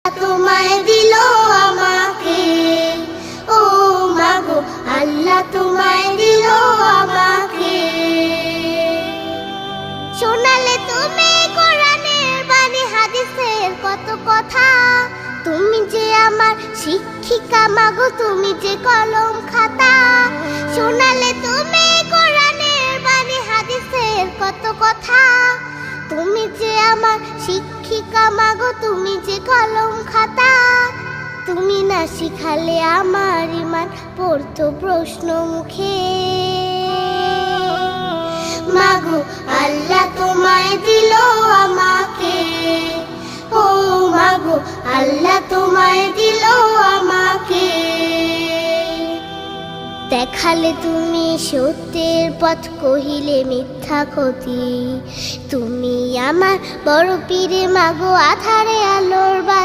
তোমায় দিল আমাকে, ও মাগো আল্লাহ তোমায় দিল আমাকে। শোনালে তুমি কোরআনের বাণী, হাদিসের কত কথা। তুমি যে আমার শিক্ষিকা মাগো, তুমি যে কলম খাতা। শোনালে তুমি কোরআনের বাণী, হাদিসের কত কথা। তুমি যে আমার শিক্ষিকা মাগো, তুমি যে কলম খাতা। তুমি না শিখালে আমার ইমান পড়তো প্রশ্ন মুখে। মাগো আল্লাহ তোমায় দিল আমাকে, ও মাগো আল্লাহ তোমায় দিল আমাকে। দেখালে তুমি সত্যের পথ, কহিলে মিথ্যা ক্ষতি। তুমি আমার বড় পীরে মাগো, আধারে আলোর